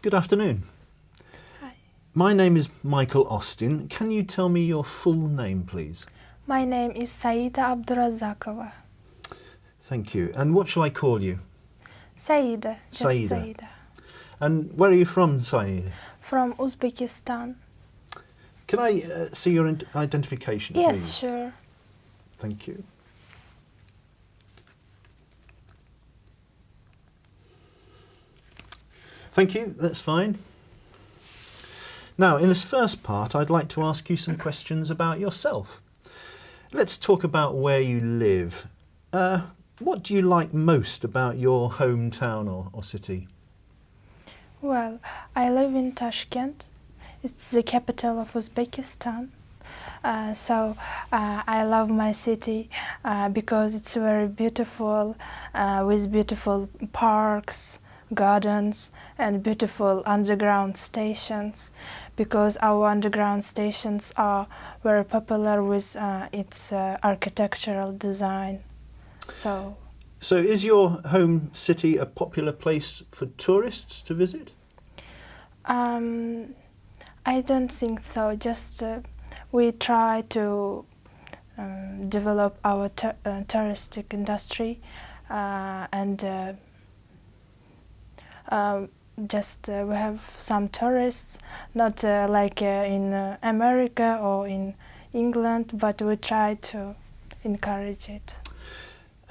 Good afternoon. Hi. My name is Michael Austin. Can you tell me your full name, please? My name is Saida Abdurazakova. Thank you. And what shall I call you? Saida. Just Saida. Saida. And where are you from, Saida? From Uzbekistan. Can I see your identification, Yes, please? sure. Thank you. Thank you, that's fine. Now, in this first part, I'd like to ask you some questions about yourself. Let's talk about where you live. What do you like most about your hometown or city? Well, I live in Tashkent. It's the capital of Uzbekistan. So I love my city because it's very beautiful, with beautiful parks, gardens, and beautiful underground stations, because our underground stations are very popular with its architectural design. So is your home city a popular place for tourists to visit? I don't think so. Just we try to develop our touristic industry and we have some tourists, not like in America or in England, but we try to encourage it.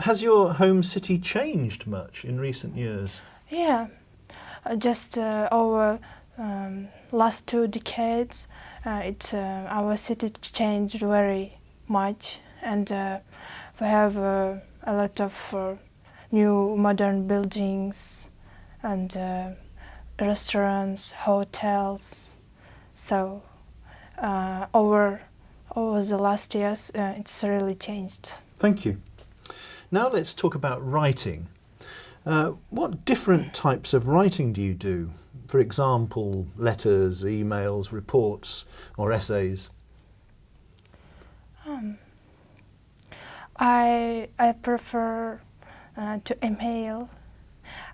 Has your home city changed much in recent years? Yeah, just over last 2 decades, our city changed very much, and we have a lot of new modern buildings and restaurants, hotels. So over the last years, it's really changed. Thank you. Now let's talk about writing. What different types of writing do you do? For example, letters, emails, reports, or essays? I prefer to email.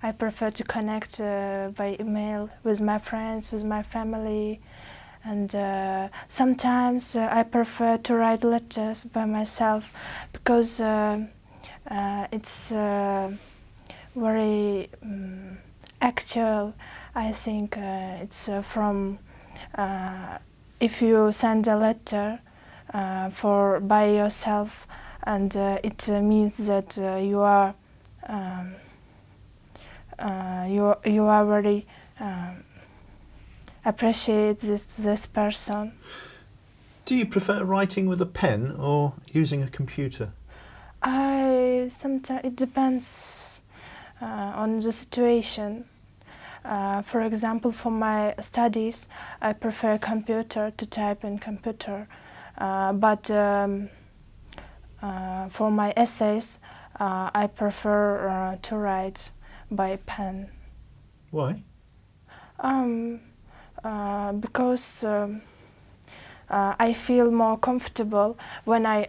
I prefer to connect by email with my friends, with my family, and sometimes I prefer to write letters by myself because it's very actual. I think it's from if you send a letter by yourself, and it means that you are very appreciate this person. Do you prefer writing with a pen or using a computer? Sometimes it depends on the situation. For example, for my studies, I prefer computer, to type in computer. But for my essays, I prefer to write by pen. Why? Because I feel more comfortable when I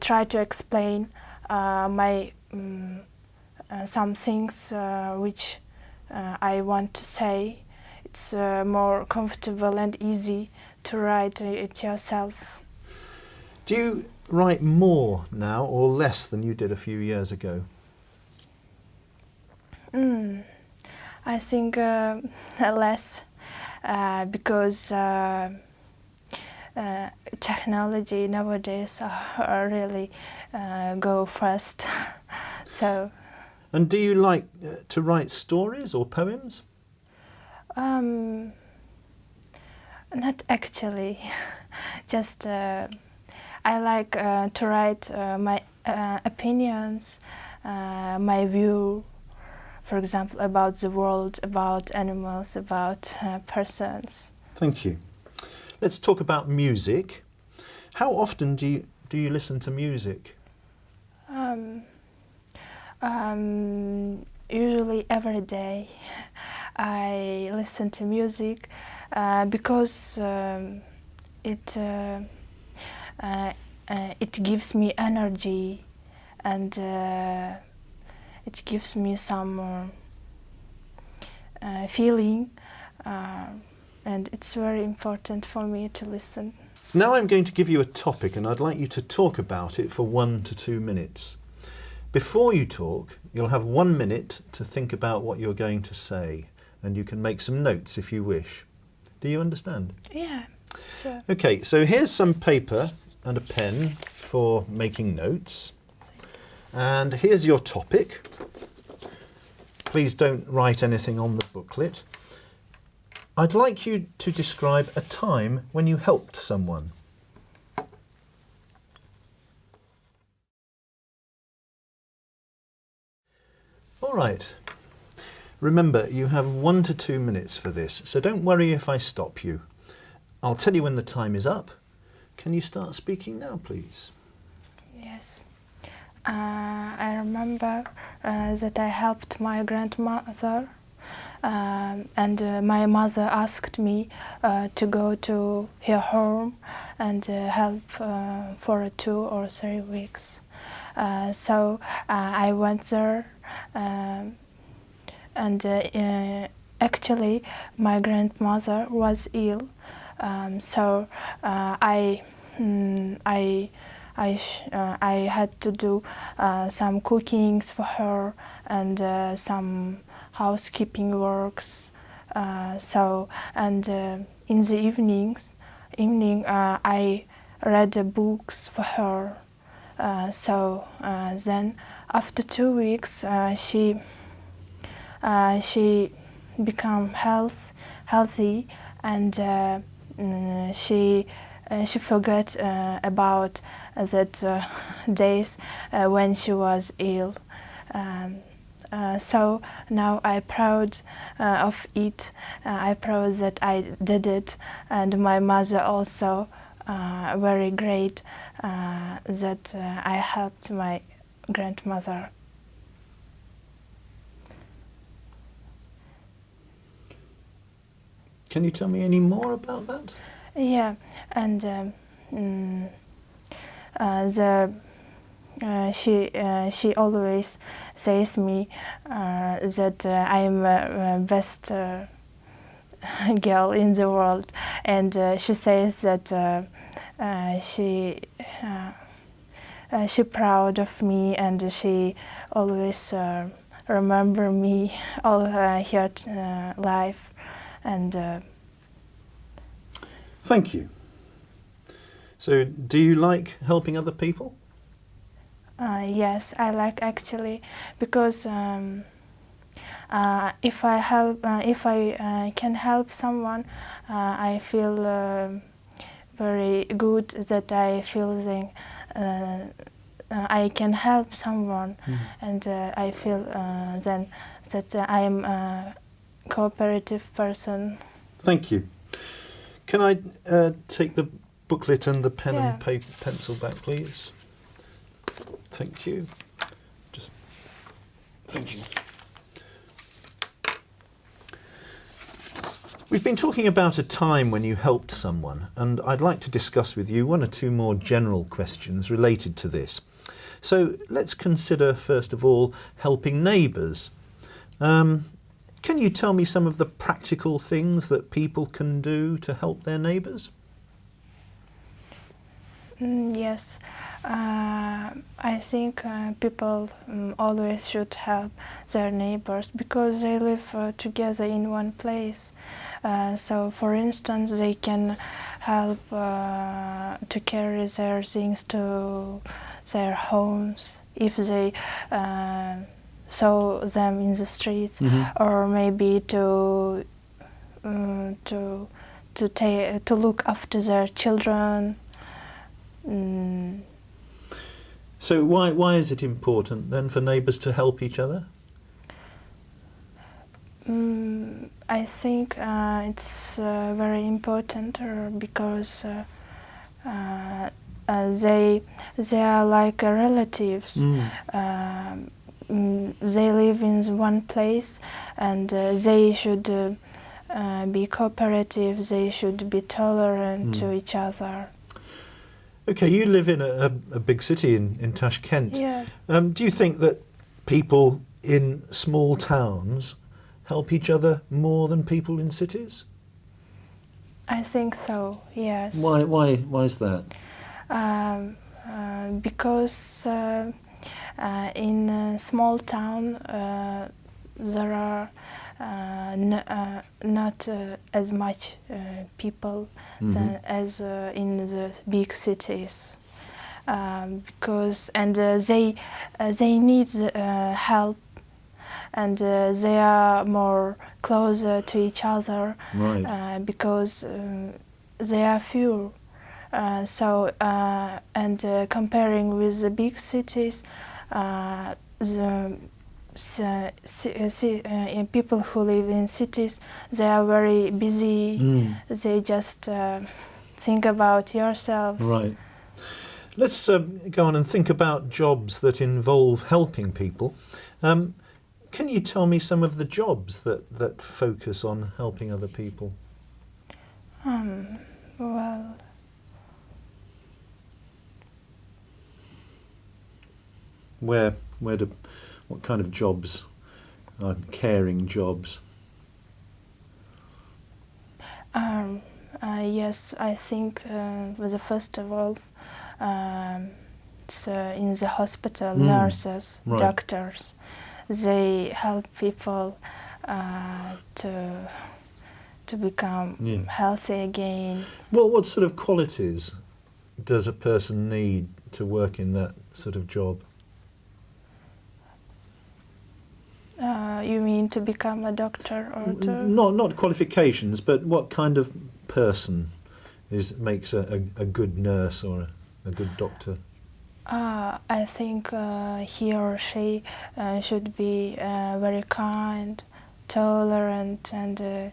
try to explain my some things which I want to say. It's more comfortable and easy to write it yourself. Do you write more now or less than you did a few years ago? I think less because technology nowadays really go fast. So. And do you like to write stories or poems? Not actually. Just I like to write my opinions, my view, for example, about the world, about animals, about persons. Thank you. Let's talk about music. How often do you listen to music? Usually every day I listen to music because it gives me energy, and it gives me some feeling, and it's very important for me to listen. Now I'm going to give you a topic and I'd like you to talk about it for 1 to 2 minutes. Before you talk, you'll have 1 minute to think about what you're going to say, and you can make some notes if you wish. Do you understand? Yeah, sure. Okay, so here's some paper and a pen for making notes. And here's your topic. Please don't write anything on the booklet. I'd like you to describe a time when you helped someone. All right. Remember, you have 1 to 2 minutes for this, so don't worry if I stop you. I'll tell you when the time is up. Can you start speaking now, please? Yes. I remember that I helped my grandmother, and my mother asked me to go to her home and help for 2 or 3 weeks. So I went there, and actually my grandmother was ill, so I had to do some cookings for her and some housekeeping works. In the evening, I read books for her. Then, after 2 weeks, she became healthy, and she forgot about that days when she was ill. So now I'm proud of it. I'm proud that I did it, and my mother also very great that I helped my grandmother. Can you tell me any more about that? Yeah, and she always says me that I am best girl in the world, and she says that she proud of me, and she always remember me all her life, and. Thank you. So, do you like helping other people? Yes, I like actually, because if I can help someone, I feel very good that I feel I can help someone, and I feel then that I am a cooperative person. Thank you. Can I take the booklet and the pen Yeah. and paper, pencil back, please? Thank you. Thank you. We've been talking about a time when you helped someone, and I'd like to discuss with you 1 or 2 more general questions related to this. So let's consider, first of all, helping neighbours. Can you tell me some of the practical things that people can do to help their neighbours? Yes, I think people always should help their neighbors because they live together in one place. So, for instance, they can help to carry their things to their homes if they saw them in the streets, or maybe to look after their children. So why is it important then for neighbours to help each other? I think it's very important because they are like relatives. They live in one place, and they should be cooperative. They should be tolerant to each other. Okay, you live in a big city in Tashkent. Yeah. Do you think that people in small towns help each other more than people in cities? I think so, yes. Why is that? Because in a small town there are not as much people as in the big cities, because they need help, and they are more closer to each other, Right. because they are few. Comparing with the big cities, people who live in cities, they are very busy. They just think about yourselves. Right. Let's go on and think about jobs that involve helping people. Can you tell me some of the jobs that focus on helping other people? Well, What kind of jobs are caring jobs? yes, I think first of all, it's in the hospital, nurses, Right. doctors. They help people to become healthy again. What sort of qualities does a person need to work in that sort of job? You mean to become a doctor or to? Not qualifications, but what kind of person makes a good nurse or a good doctor? I think he or she should be very kind, tolerant, and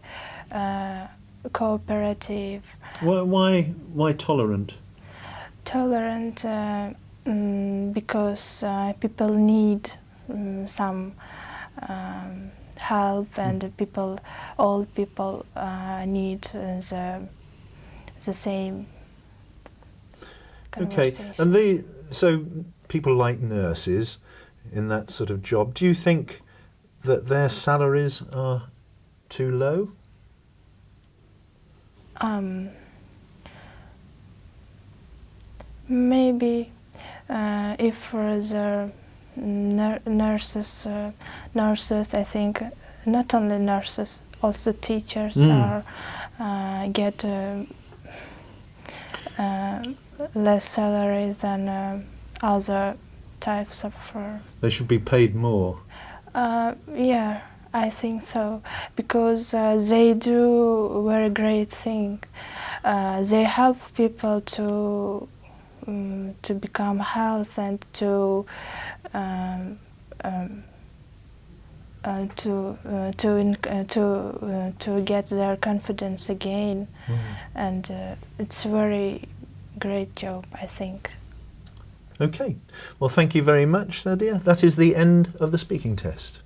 cooperative. Why tolerant? Tolerant because people need some help, and all people need the same conversation. Okay, and so people like nurses in that sort of job, do you think that their salaries are too low? Maybe if for the nurses, I think not only nurses, also teachers get less salaries than other types of. They should be paid more. Yeah, I think so, because they do very great thing. They help people to become healthy and to get their confidence again, and it's a very great job, I think. Okay, well, thank you very much, Nadia. That is the end of the speaking test.